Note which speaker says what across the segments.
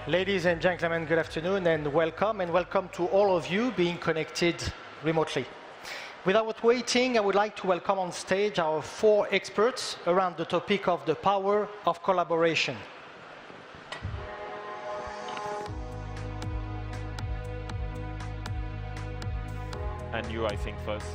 Speaker 1: Ladies and gentlemen, good afternoon and welcome to all of you being connected remotely. Without waiting, I would like to welcome on stage our 4 experts around the topic of the power of collaboration.
Speaker 2: And you, I think, first.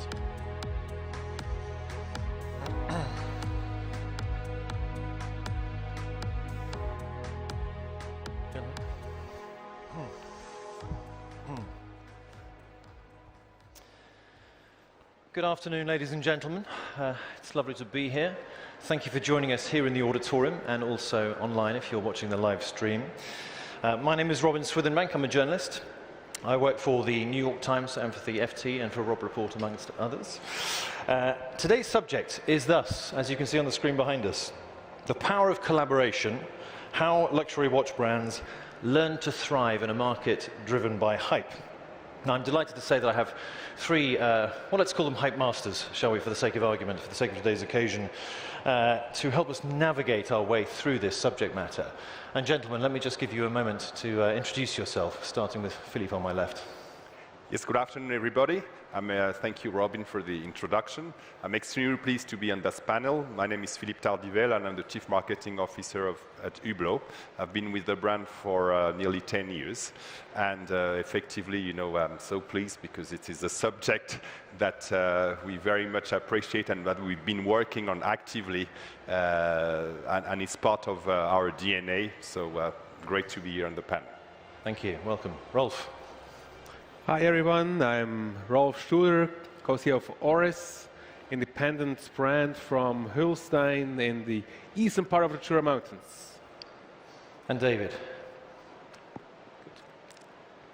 Speaker 3: Good afternoon, ladies and gentlemen. It's lovely to be here. Thank you for joining us here in the auditorium and also online if you're watching the live stream. My name is Robin Swithinbank. I'm a journalist. I work for the New York Times and for the FT and for Rob Report, amongst others. Today's subject is thus, as you can see on the screen behind us, the power of collaboration, how luxury watch brands learn to thrive in a market driven by hype. Now, I'm delighted to say that I have 3, well, let's call them hype masters, shall we, for the sake of argument, for the sake of today's occasion, to help us navigate our way through this subject matter. And gentlemen, let me just give you a moment to introduce yourself, starting with Philippe on my left.
Speaker 4: Yes, good afternoon, everybody. Thank you, Robin, for the introduction. I'm extremely pleased to be on this panel. My name is Philippe Tardivel, and I'm the Chief Marketing Officer at Hublot. I've been with the brand for nearly 10 years. And effectively, you know, I'm so pleased because it is a subject that we very much appreciate and that we've been working on actively. And it's part of our DNA. So great to be here on the panel.
Speaker 3: Thank you. Welcome. Rolf.
Speaker 5: Hi everyone, I'm Rolf Studer, co-CEO of Oris, independent brand from Holstein in the eastern part of the Jura Mountains.
Speaker 3: And David.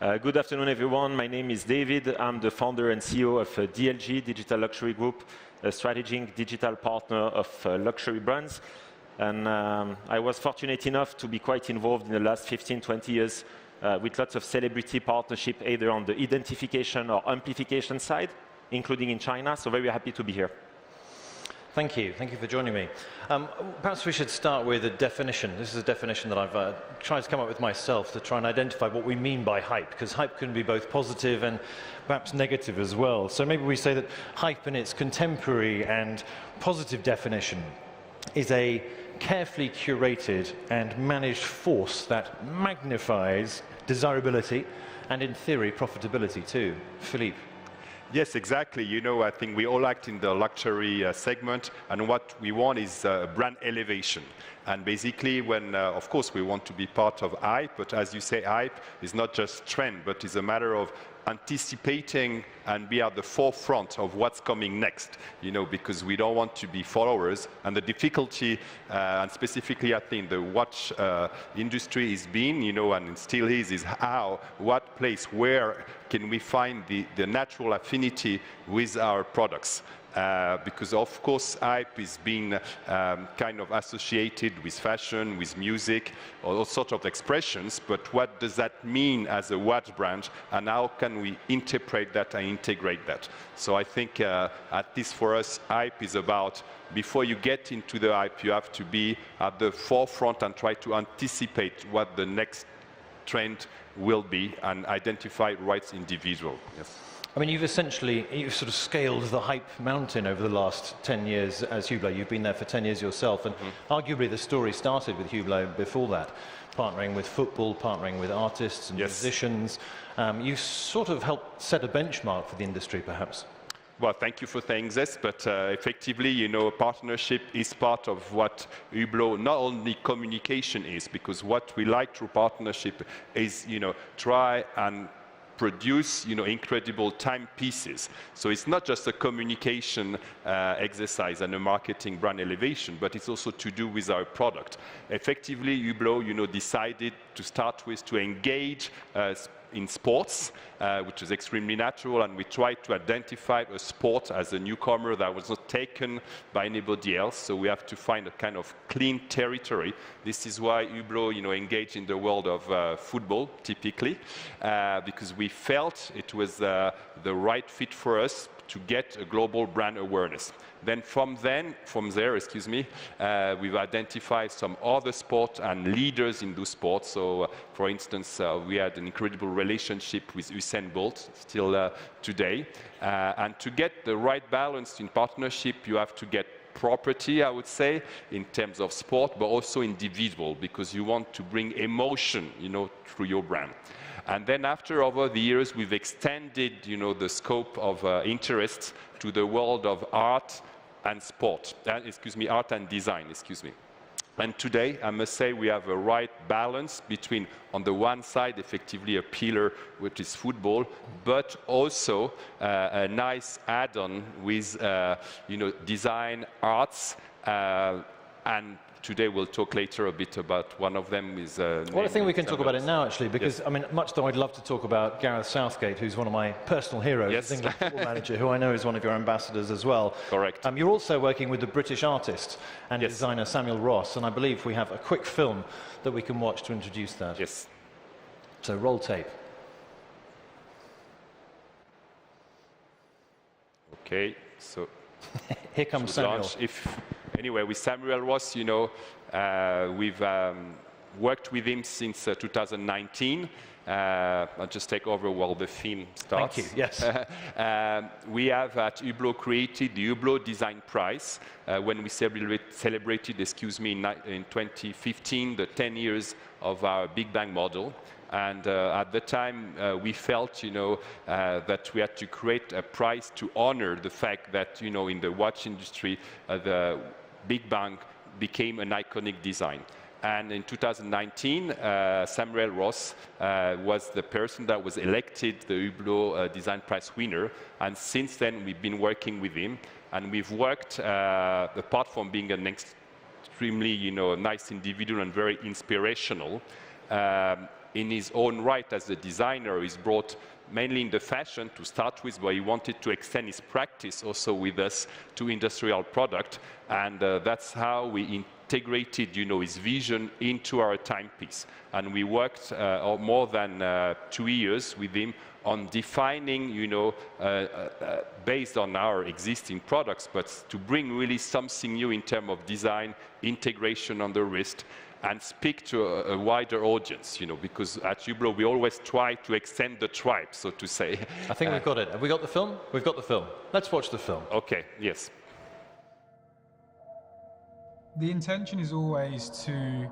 Speaker 2: Good afternoon, everyone. My name is David. I'm the founder and CEO of DLG, Digital Luxury Group, a strategic digital partner of luxury brands. And I was fortunate enough to be quite involved in the last 15, 20 years with lots of celebrity partnership, either on the identification or amplification side, including in China. So very happy to be here.
Speaker 3: Thank you. Thank you for joining me. Perhaps we should start with a definition. This is a definition that I've tried to come up with myself to try and identify what we mean by hype, because hype can be both positive and perhaps negative as well. So maybe we say that hype in its contemporary and positive definition is a carefully curated and managed force that magnifies desirability and, in theory, profitability too. Philippe.
Speaker 4: Yes, exactly. You know, I think we all act in the luxury segment, and what we want is brand elevation. And basically, when, of course, we want to be part of hype, but as you say, hype is not just trend, but is a matter of anticipating and be at the forefront of what's coming next, you know, because we don't want to be followers. And the difficulty, and specifically I think the watch industry is being, you know, and it still is how, what place, where can we find the natural affinity with our products? Because of course hype is being kind of associated with fashion, with music, all sorts of expressions, but what does that mean as a watch brand, and how can we interpret that and integrate that? So I think at least for us, hype is about, before you get into the hype, you have to be at the forefront and try to anticipate what the next trend will be and identify right individual. Yes.
Speaker 3: I mean, you've sort of scaled the hype mountain over the last 10 years as Hublot. You've been there for 10 years yourself, and arguably the story started with Hublot before that, partnering with football, partnering with artists and musicians. You sort of helped set a benchmark for the industry, perhaps.
Speaker 4: Well, thank you for saying this, but effectively, you know, partnership is part of what Hublot, not only communication is, because what we like through partnership is, you know, try and produce, you know, incredible timepieces. So it's not just a communication exercise and a marketing brand elevation, but it's also to do with our product. Effectively, Hublot, you know, decided to start with to engage in sports, which is extremely natural, and we tried to identify a sport as a newcomer that was not taken by anybody else, so we have to find a kind of clean territory. This is why Hublot, you know, engaged in the world of football, typically, because we felt it was the right fit for us to get a global brand awareness. Then from there, we've identified some other sports and leaders in those sports. So, for instance, we had an incredible relationship with Usain Bolt still today. And to get the right balance in partnership, you have to get property, I would say, in terms of sport, but also individual, because you want to bring emotion, through your brand. And then after, over the years, we've extended, the scope of interest to the world of art and sport, art and design, And today, I must say, we have a right balance between, on the one side, effectively a pillar, which is football, but also a nice add-on with, design, arts, and today we'll talk later a bit about one of them is...
Speaker 3: Well, I think we can talk about it now, actually, because, yes. I mean, much though I'd love to talk about Gareth Southgate, who's one of my personal heroes,
Speaker 4: yes.
Speaker 3: the England football manager, who I know is one of your ambassadors as well.
Speaker 4: Correct.
Speaker 3: You're also working with the British artist and
Speaker 4: yes.
Speaker 3: designer Samuel Ross, and I believe we have a quick film that we can watch to introduce that.
Speaker 4: Yes.
Speaker 3: So, roll tape.
Speaker 4: Okay, so...
Speaker 3: Here comes Samuel.
Speaker 4: Anyway, with Samuel Ross, we've worked with him since 2019. I'll just take over while the film starts.
Speaker 3: Thank you, yes.
Speaker 4: We have at Hublot created the Hublot Design Prize when we celebrated, in 2015, the 10 years of our Big Bang model. And at the time, we felt, that we had to create a prize to honor the fact that, in the watch industry, the Big Bang became an iconic design. And in 2019, Samuel Ross was the person that was elected the Hublot Design Prize winner. And since then, we've been working with him. And we've worked, apart from being an extremely, nice individual and very inspirational, in his own right as a designer, he's brought mainly in the fashion to start with, but he wanted to extend his practice also with us to industrial product. And that's how we integrated, his vision into our timepiece. And we worked more than 2 years with him on defining, based on our existing products, but to bring really something new in terms of design, integration on the wrist, and speak to a wider audience, because at Hublot we always try to extend the tribe, so to say.
Speaker 3: I think we've got it. Have we got the film? We've got the film. Let's watch the film.
Speaker 4: Okay, yes.
Speaker 6: The intention is always to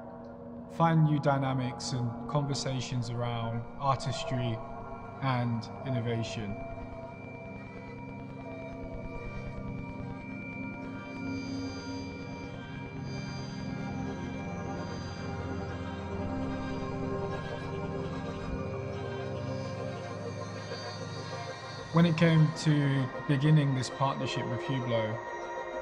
Speaker 6: find new dynamics and conversations around artistry and innovation. When it came to beginning this partnership with Hublot,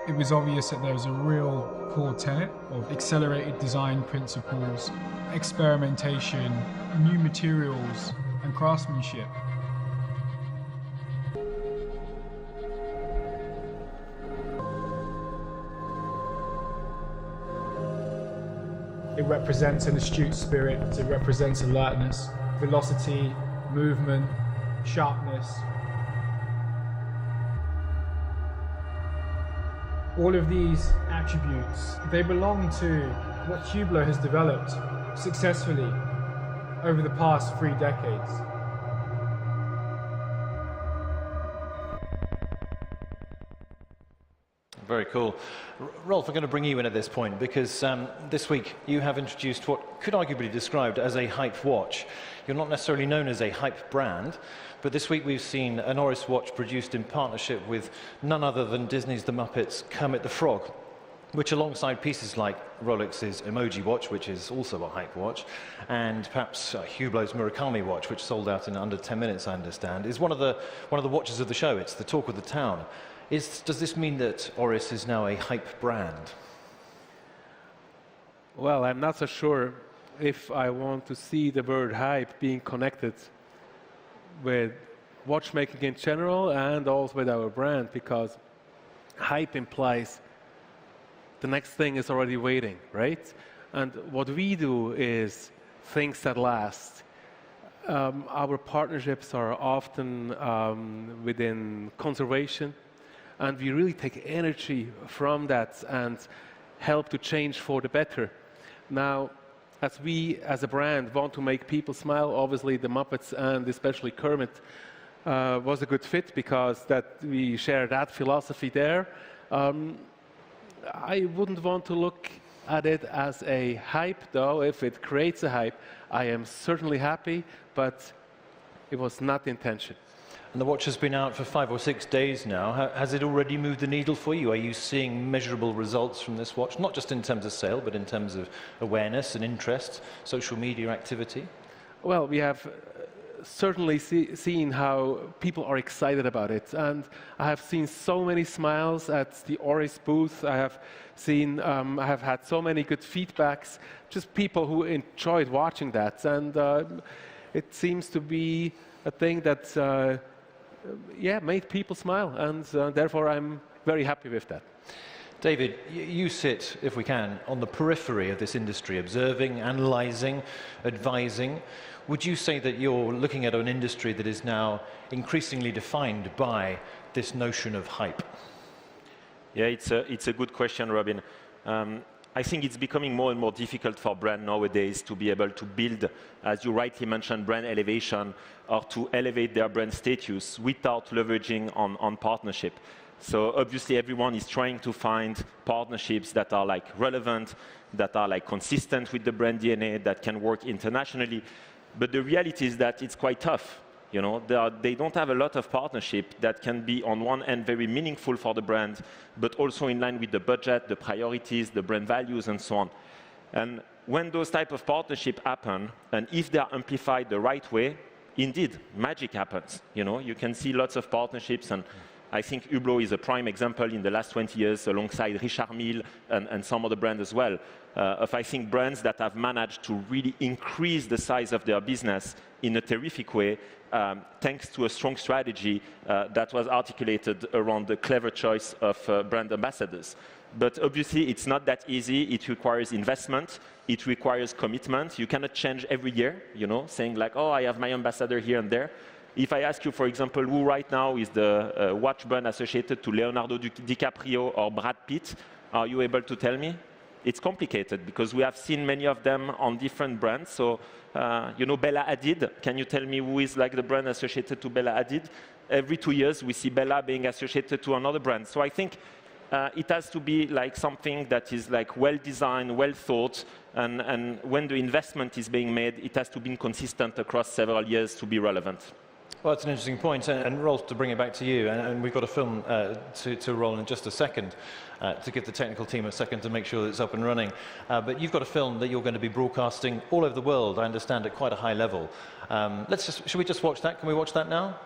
Speaker 6: it was obvious that there was a real core tenet of accelerated design principles, experimentation, new materials, and craftsmanship. It represents an astute spirit, it represents alertness, velocity, movement, sharpness. All of these attributes, they belong to what Hublot has developed successfully over the past 3 decades.
Speaker 3: Very cool. Rolf, I'm going to bring you in at this point because this week you have introduced what could arguably be described as a hype watch. You're not necessarily known as a hype brand, but this week we've seen an Oris watch produced in partnership with none other than Disney's The Muppets' Kermit the Frog, which alongside pieces like Rolex's Emoji watch, which is also a hype watch, and perhaps Hublot's Murakami watch, which sold out in under 10 minutes, I understand, is one of the watches of the show. It's the talk of the town. Does this mean that Oris is now a hype brand?
Speaker 5: Well, I'm not so sure if I want to see the word hype being connected with watchmaking in general and also with our brand, because hype implies the next thing is already waiting, right? And what we do is things that last. our partnerships are often within conservation, and we really take energy from that and help to change for the better. Now, as we, as a brand, want to make people smile, obviously the Muppets and especially Kermit was a good fit because that we share that philosophy there. I wouldn't want to look at it as a hype, though. If it creates a hype, I am certainly happy, but it was not the intention.
Speaker 3: And the watch has been out for 5 or 6 days now. Has it already moved the needle for you? Are you seeing measurable results from this watch, not just in terms of sale, but in terms of awareness and interest, social media activity?
Speaker 5: Well, we have certainly seen how people are excited about it, and I have seen so many smiles at the Oris booth. I have had so many good feedbacks, just people who enjoyed watching that, and it seems to be a thing that made people smile, and therefore I'm very happy with that.
Speaker 3: David, you sit, if we can, on the periphery of this industry, observing, analysing, advising. Would you say that you're looking at an industry that is now increasingly defined by this notion of hype?
Speaker 2: Yeah, it's a good question, Robin. I think it's becoming more and more difficult for brands nowadays to be able to build, as you rightly mentioned, brand elevation or to elevate their brand status without leveraging on partnership. So obviously everyone is trying to find partnerships that are like relevant, that are like consistent with the brand DNA, that can work internationally. But the reality is that it's quite tough. You know, they don't have a lot of partnership that can be, on one end, very meaningful for the brand, but also in line with the budget, the priorities, the brand values, and so on. And when those type of partnerships happen, and if they are amplified the right way, indeed, magic happens. You know, you can see lots of partnerships, and I think Hublot is a prime example in the last 20 years, alongside Richard Mille and some other brands as well, of, I think, brands that have managed to really increase the size of their business in a terrific way, thanks to a strong strategy that was articulated around the clever choice of brand ambassadors. But obviously, it's not that easy. It requires investment. It requires commitment. You cannot change every year, you know, saying like, oh, I have my ambassador here and there. If I ask you, for example, who right now is the watch brand associated to Leonardo DiCaprio or Brad Pitt, are you able to tell me? It's complicated because we have seen many of them on different brands. So, you know, Bella Hadid, can you tell me who is like the brand associated to Bella Hadid? Every 2 years, we see Bella being associated to another brand. So I think it has to be like something that is like well designed, well thought, and when the investment is being made, it has to be consistent across several years to be relevant.
Speaker 3: Well, that's an interesting point. And Rolf, to bring it back to you, and we've got a film to roll in just a second, to give the technical team a second to make sure that it's up and running. But you've got a film that you're going to be broadcasting all over the world, I understand, at quite a high level. Should we just watch that? Can we watch that now?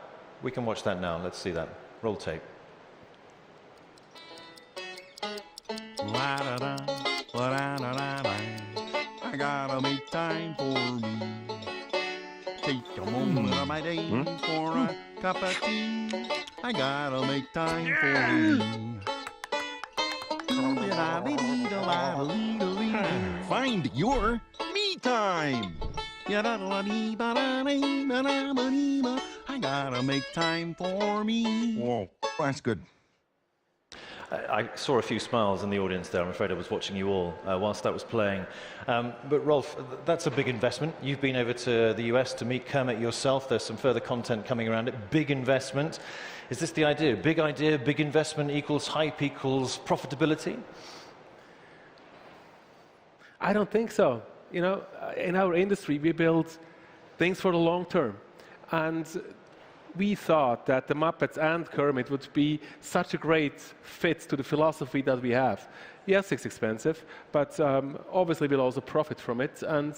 Speaker 3: We can watch that now. Let's see that. Roll tape.
Speaker 7: I gotta make time for me. Take a moment of my day for a cup of tea. I gotta make time for me. Find your me time. I gotta make time for me. Whoa, that's good.
Speaker 3: I saw a few smiles in the audience there. I'm afraid I was watching you all whilst that was playing. But Rolf, that's a big investment. You've been over to the US to meet Kermit yourself. There's some further content coming around it. Big investment. Is this the idea, big investment equals hype equals profitability?
Speaker 5: I don't think so. You know, in our industry, we build things for the long term. And we thought that the Muppets and Kermit would be such a great fit to the philosophy that we have. Yes, it's expensive, but obviously we'll also profit from it. And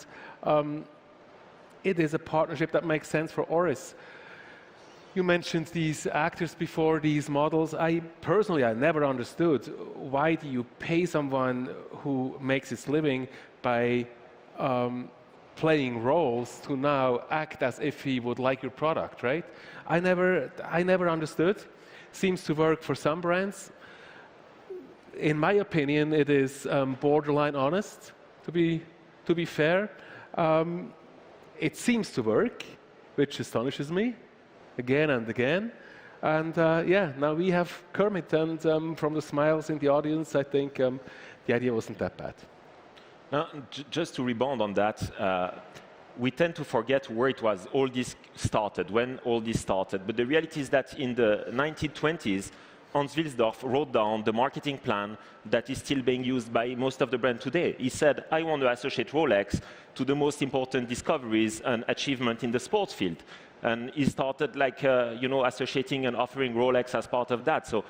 Speaker 5: it is a partnership that makes sense for Oris. You mentioned these actors before, these models. I never understood, why do you pay someone who makes his living by playing roles to now act as if he would like your product, right? I never understood. Seems to work for some brands. In my opinion, it is borderline honest, to be fair. It seems to work. which astonishes me again and again. And yeah, now we have Kermit, and from the smiles in the audience, I think the idea wasn't that bad.
Speaker 2: Just to rebound on that, we tend to forget where it was all this started, when all this started. But the reality is that in the 1920s, Hans Wilsdorf wrote down the marketing plan that is still being used by most of the brands today. He said, I want to associate Rolex to the most important discoveries and achievement in the sports field. And he started like, associating and offering Rolex as part of that. So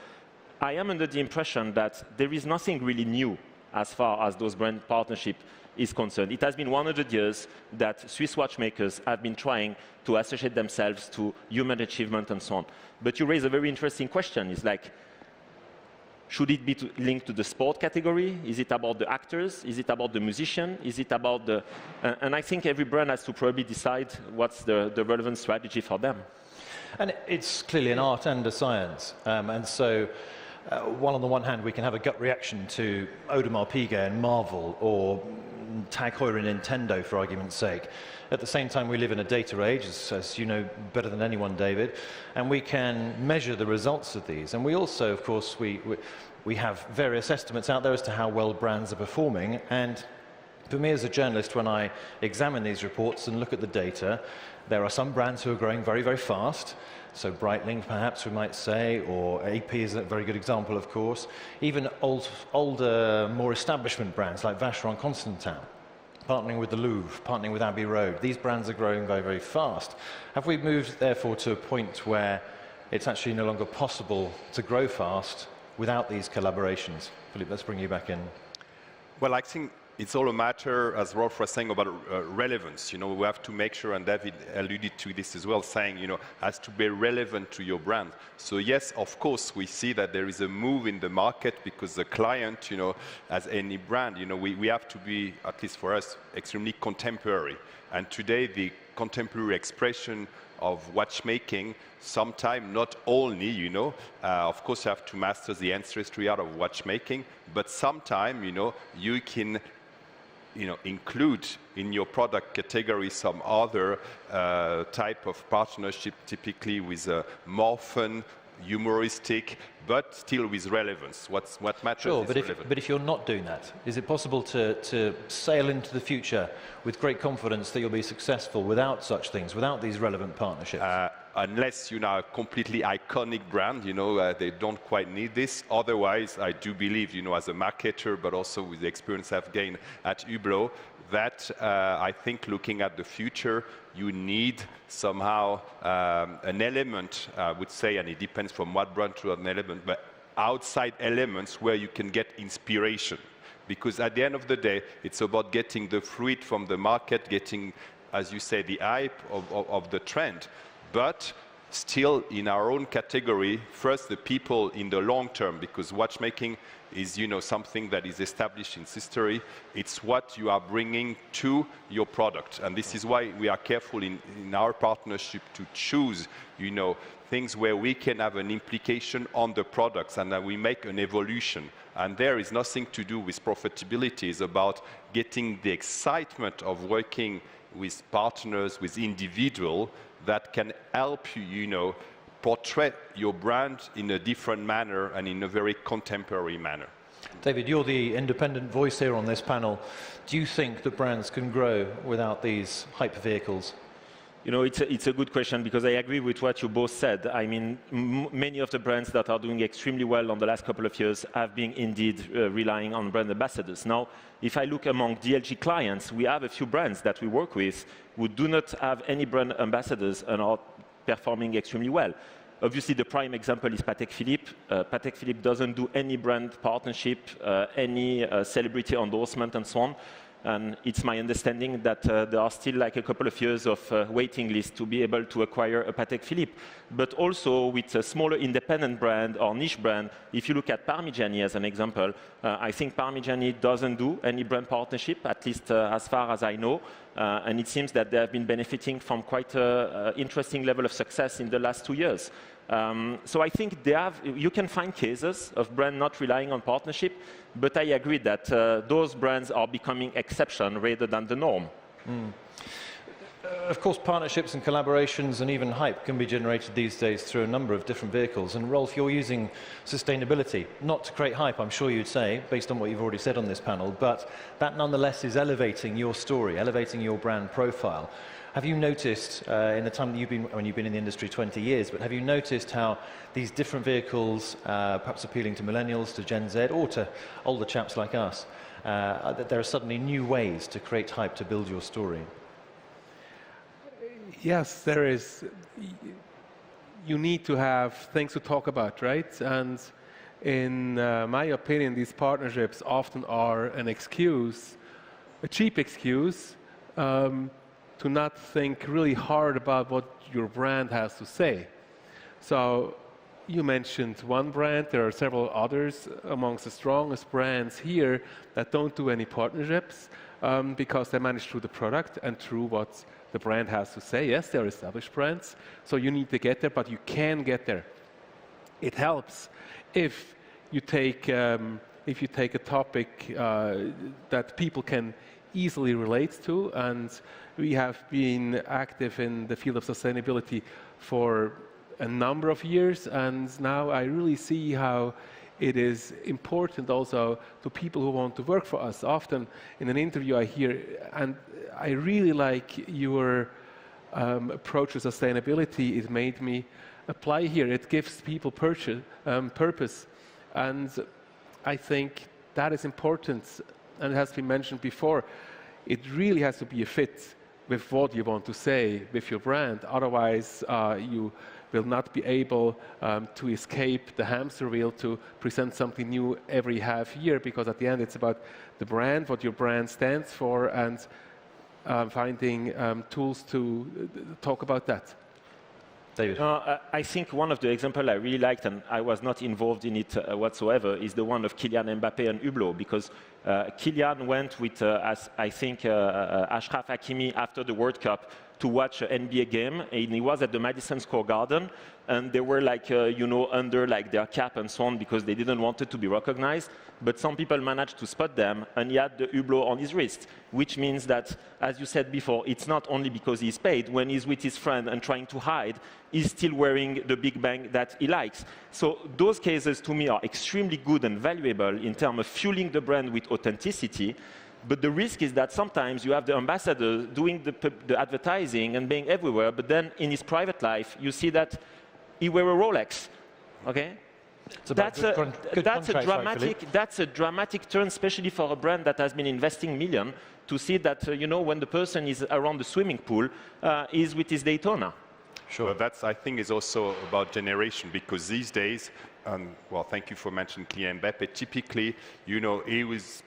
Speaker 2: I am under the impression that there is nothing really new as far as those brand partnerships is concerned. It has been 100 years that Swiss watchmakers have been trying to associate themselves to human achievement and so on. But you raise a very interesting question. It's like, should it be linked to the sport category? Is it about the actors? Is it about the musician? Is it about the... and I think every brand has to probably decide what's the relevant strategy for them.
Speaker 3: And it's clearly an art and a science. And so, while on the one hand we can have a gut reaction to Audemars Piguet and Marvel, or Tag Heuer and Nintendo, for argument's sake, at the same time we live in a data age, as you know better than anyone, David, and we can measure the results of these. And we also, of course, we have various estimates out there as to how well brands are performing. And for me as a journalist, when I examine these reports and look at the data, there are some brands who are growing very, very fast. So Breitling, perhaps we might say, or AP is a very good example, of course. Even older, more establishment brands like Vacheron Constantin, partnering with the Louvre, partnering with Abbey Road. These brands are growing very, very fast. Have we moved, therefore, to a point where it's actually no longer possible to grow fast without these collaborations? Philippe, let's bring you back in.
Speaker 4: Well, I think it's all a matter, as Rolf was saying, about relevance. We have to make sure, and David alluded to this as well, saying, has to be relevant to your brand. So yes, of course, we see that there is a move in the market because the client, as any brand, we have to be, at least for us, extremely contemporary. And today, the contemporary expression of watchmaking, sometimes not only, of course, you have to master the ancestry art of watchmaking, but sometimes, you can include in your product category some other type of partnership, typically with a more fun, humoristic, but still with relevance. What matters is relevant.
Speaker 3: But if you're not doing that, is it possible to sail into the future with great confidence that you'll be successful without such things, without these relevant partnerships?
Speaker 4: Unless a completely iconic brand, they don't quite need this. Otherwise, I do believe, as a marketer, but also with the experience I've gained at Hublot, that I think looking at the future, you need somehow an element, I would say, and it depends from what brand to an element, but outside elements where you can get inspiration. Because at the end of the day, it's about getting the fruit from the market, getting, as you say, the hype of the trend. But still in our own category, first the people in the long term, because watchmaking is something that is established in history. It's what you are bringing to your product. And this is why we are careful in our partnership to choose things where we can have an implication on the products and that we make an evolution. And there is nothing to do with profitability. It's about getting the excitement of working with partners, with individuals that can help you, portray your brand in a different manner and in a very contemporary manner.
Speaker 3: David, you're the independent voice here on this panel. Do you think that brands can grow without these hype vehicles?
Speaker 2: It's a good question because I agree with what you both said. I mean, many of the brands that are doing extremely well on the last couple of years have been indeed relying on brand ambassadors. Now, if I look among DLG clients, we have a few brands that we work with who do not have any brand ambassadors and are performing extremely well. Obviously, the prime example is Patek Philippe. Patek Philippe doesn't do any brand partnership, any celebrity endorsement, and so on. And it's my understanding that there are still like a couple of years of waiting list to be able to acquire a Patek Philippe. But also with a smaller independent brand or niche brand, if you look at Parmigiani as an example, I think Parmigiani doesn't do any brand partnership, at least as far as I know. And it seems that they have been benefiting from quite an interesting level of success in the last 2 years. So I think you can find cases of brands not relying on partnership, but I agree that those brands are becoming exception rather than the norm.
Speaker 3: Of course, partnerships and collaborations and even hype can be generated these days through a number of different vehicles. And Rolf, you're using sustainability, not to create hype, I'm sure you'd say, based on what you've already said on this panel, but that nonetheless is elevating your story, elevating your brand profile. Have you noticed, in the time that you've been in the industry 20 years, but have you noticed how these different vehicles, perhaps appealing to millennials, to Gen Z, or to older chaps like us, that there are suddenly new ways to create hype, to build your story?
Speaker 5: Yes, there is. You need to have things to talk about, right? And in my opinion, these partnerships often are an excuse, a cheap excuse, to not think really hard about what your brand has to say. So you mentioned one brand, there are several others amongst the strongest brands here that don't do any partnerships because they manage through the product and through what the brand has to say. Yes, they're established brands, so you need to get there, but you can get there. It helps if you take a topic that people can easily relate to, and we have been active in the field of sustainability for a number of years, and now I really see how it is important also to people who want to work for us. Often in an interview I hear, and I really like your approach to sustainability, it made me apply here. It gives people purpose, and I think that is important, and it has been mentioned before. It really has to be a fit with what you want to say with your brand. Otherwise, you will not be able to escape the hamster wheel to present something new every half year, because at the end it's about the brand, what your brand stands for, and finding tools to talk about that.
Speaker 3: David?
Speaker 2: I think one of the examples I really liked, and I was not involved in it whatsoever, is the one of Kylian Mbappé and Hublot, because Kylian went with, as I think, Achraf Hakimi after the World Cup to watch an NBA game, and he was at the Madison Square Garden, and they were like, under like their cap and so on because they didn't want it to be recognized. But some people managed to spot them, and he had the Hublot on his wrist, which means that, as you said before, it's not only because he's paid. When he's with his friend and trying to hide, he's still wearing the Big Bang that he likes. So those cases, to me, are extremely good and valuable in terms of fueling the brand with authenticity. But the risk is that sometimes you have the ambassador doing the advertising and being everywhere, but then in his private life, you see that he wears a Rolex, okay? That's a dramatic turn, especially for a brand that has been investing millions, to see that, when the person is around the swimming pool, is with his Daytona.
Speaker 4: Sure. Well, that's, I think, is also about generation, because these days, well, thank you for mentioning Kylian Mbappé. Typically, he was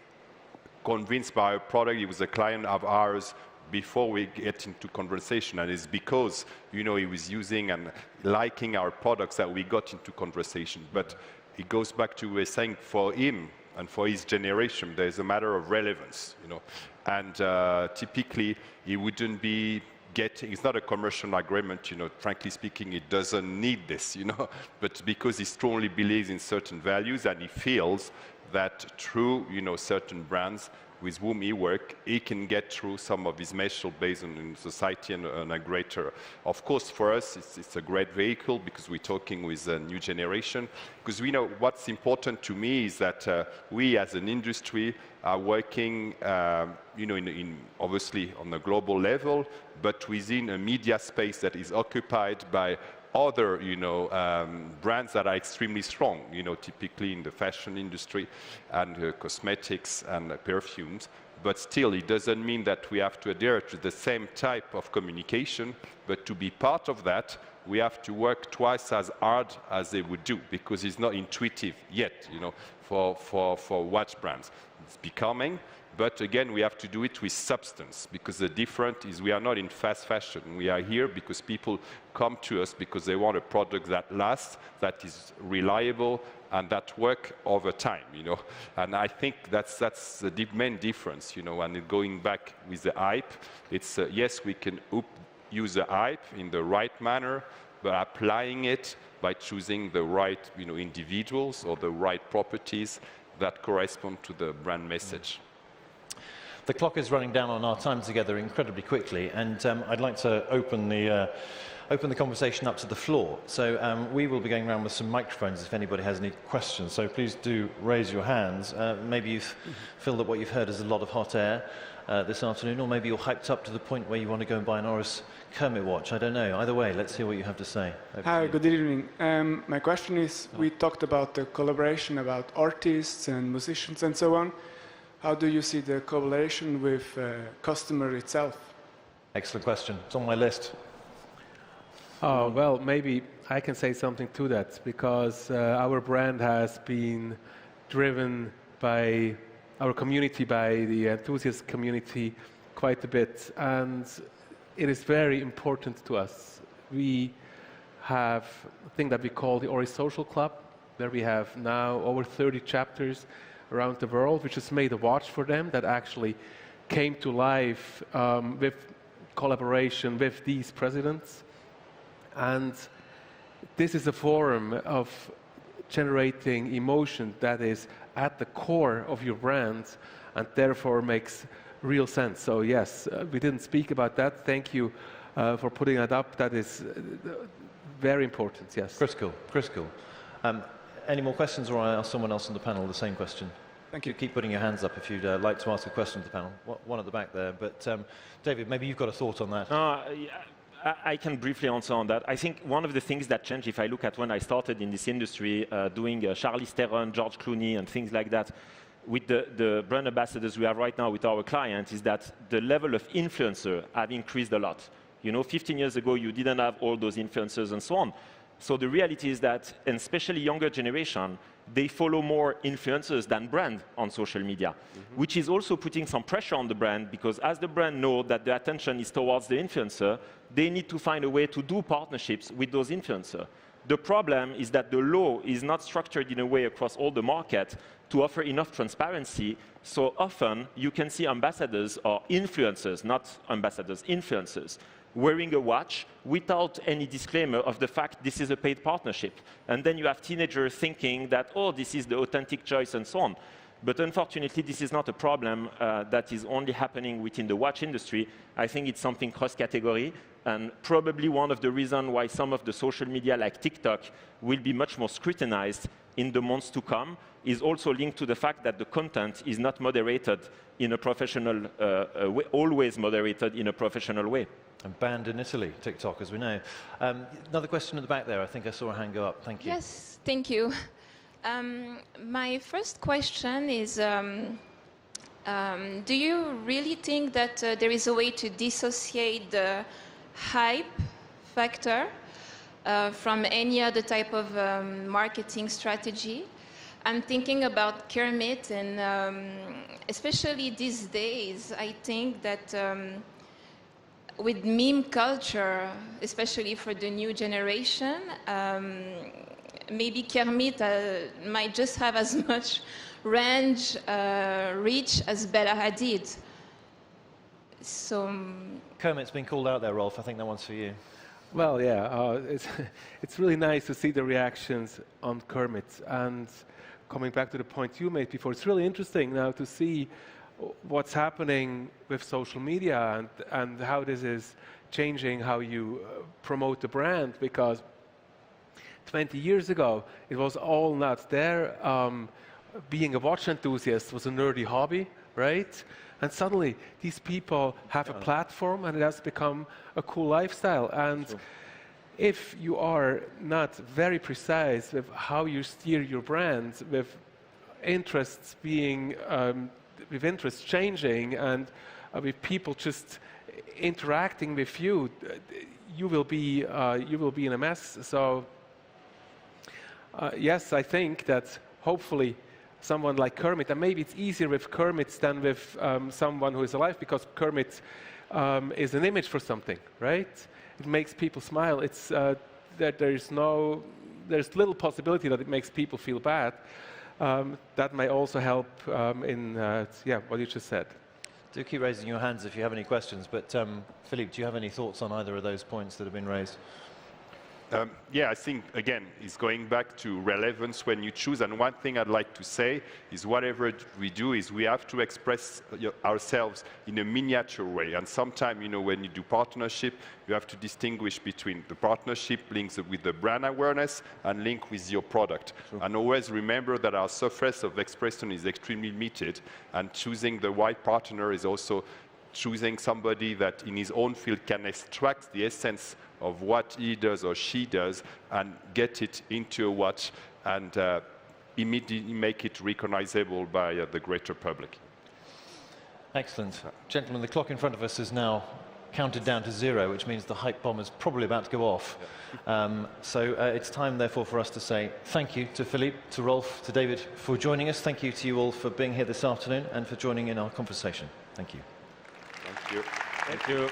Speaker 4: convinced by a product. He was a client of ours before we get into conversation, and it's because he was using and liking our products that we got into conversation. But it goes back to what we were saying, for him and for his generation, there's a matter of relevance, and typically he wouldn't be getting, it's not a commercial agreement, frankly speaking, it doesn't need this, but because he strongly believes in certain values, and he feels that through certain brands with whom he works, he can get through some of his message based on society and a greater. Of course, for us, it's a great vehicle because we're talking with a new generation. Because we know what's important to me is that we as an industry are working, obviously on a global level, but within a media space that is occupied by other, brands that are extremely strong, typically in the fashion industry and cosmetics and perfumes. But still, it doesn't mean that we have to adhere to the same type of communication. But to be part of that, we have to work twice as hard as they would do, because it's not intuitive yet, for watch brands. It's becoming. But again, we have to do it with substance, because the difference is we are not in fast fashion. We are here because people come to us because they want a product that lasts, that is reliable, and that works over time, And I think that's the main difference, And going back with the hype, it's, yes, we can use the hype in the right manner, but applying it by choosing the right, individuals or the right properties that correspond to the brand message.
Speaker 3: The clock is running down on our time together incredibly quickly, and I'd like to open the conversation up to the floor. So we will be going around with some microphones if anybody has any questions. So please do raise your hands. Maybe you feel that what you've heard is a lot of hot air this afternoon, or maybe you're hyped up to the point where you want to go and buy an Oris Kermit watch. I don't know. Either way, let's hear what you have to say.
Speaker 8: Hi, good evening. My question is, we talked about the collaboration about artists and musicians and so on. How do you see the collaboration with customer itself?
Speaker 3: Excellent question. It's on my list.
Speaker 5: Oh, well, maybe I can say something to that, because our brand has been driven by our community, by the enthusiast community quite a bit, and it is very important to us. We have a thing that we call the Oris Social Club, where we have now over 30 chapters around the world, which has made a watch for them that actually came to life with collaboration with these presidents. And this is a forum of generating emotion that is at the core of your brand and therefore makes real sense. So yes, we didn't speak about that. Thank you for putting that up. That is very important, yes.
Speaker 3: Critical. Any more questions, or I ask someone else on the panel the same question?
Speaker 8: Thank you.
Speaker 3: Keep putting your hands up if you'd like to ask a question to the panel. One at the back there. But David, maybe you've got a thought on that.
Speaker 2: I can briefly answer on that. I think one of the things that changed, if I look at when I started in this industry, doing Charlize Theron, George Clooney, and things like that, with the brand ambassadors we have right now with our clients, is that the level of influencer have increased a lot. You know, 15 years ago, you didn't have all those influencers and so on. So the reality is that, and especially younger generation, they follow more influencers than brand on social media, which is also putting some pressure on the brand, because as the brand know that the attention is towards the influencer, they need to find a way to do partnerships with those influencers. The problem is that the law is not structured in a way across all the market to offer enough transparency. So often you can see ambassadors or influencers, not ambassadors, influencers, wearing a watch without any disclaimer of the fact this is a paid partnership. And then you have teenagers thinking that, oh, this is the authentic choice and so on. But unfortunately, this is not a problem that is only happening within the watch industry. I think it's something cross-category, and probably one of the reasons why some of the social media like TikTok will be much more scrutinized in the months to come is also linked to the fact that the content is not moderated in a professional way, always moderated in a professional way.
Speaker 3: And banned in Italy, TikTok, as we know. Another question at the back there. I think I saw a hand go up. Thank you.
Speaker 9: Yes, thank you. My first question is, do you really think that there is a way to dissociate the hype factor from any other type of marketing strategy? I'm thinking about Kermit, and especially these days, I think that with meme culture, especially for the new generation, maybe Kermit might just have as much range, reach as Bella Hadid. So
Speaker 3: Kermit's been called out there, Rolf. I think that one's for you.
Speaker 5: Well, yeah, it's really nice to see the reactions on Kermit. And coming back to the point you made before, it's really interesting now to see what's happening with social media and how this is changing how you promote the brand, because 20 years ago it was all not there. Being a watch enthusiast was a nerdy hobby, right? And suddenly these people have a platform and it has become a cool lifestyle. And if you are not very precise with how you steer your brand, with interests being with interests changing and with people just interacting with you, you will be in a mess. So yes, I think that hopefully someone like Kermit, and maybe it's easier with Kermit than with someone who is alive, because Kermit is an image for something, right? It makes people smile. It's that there's little possibility that it makes people feel bad. That may also help in what you just said.
Speaker 3: Do keep raising your hands if you have any questions. But Philippe, do you have any thoughts on either of those points that have been raised?
Speaker 4: Yeah, I think, again, it's going back to relevance when you choose. And one thing I'd like to say is whatever we do is we have to express ourselves in a miniature way. And sometimes, you know, when you do partnership, you have to distinguish between the partnership links with the brand awareness and link with your product. Sure. And always remember that our surface of expression is extremely limited, and choosing the right partner is also choosing somebody that in his own field can extract the essence of what he does or she does and get it into a watch and immediately make it recognizable by the greater public.
Speaker 3: Excellent. Gentlemen, the clock in front of us is now counted down to 0, which means the hype bomb is probably about to go off. Yeah. So it's time, therefore, for us to say thank you to Philippe, to Rolf, to David for joining us. Thank you to you all for being here this afternoon and for joining in our conversation. Thank you.
Speaker 4: Thank you.
Speaker 2: Thank you.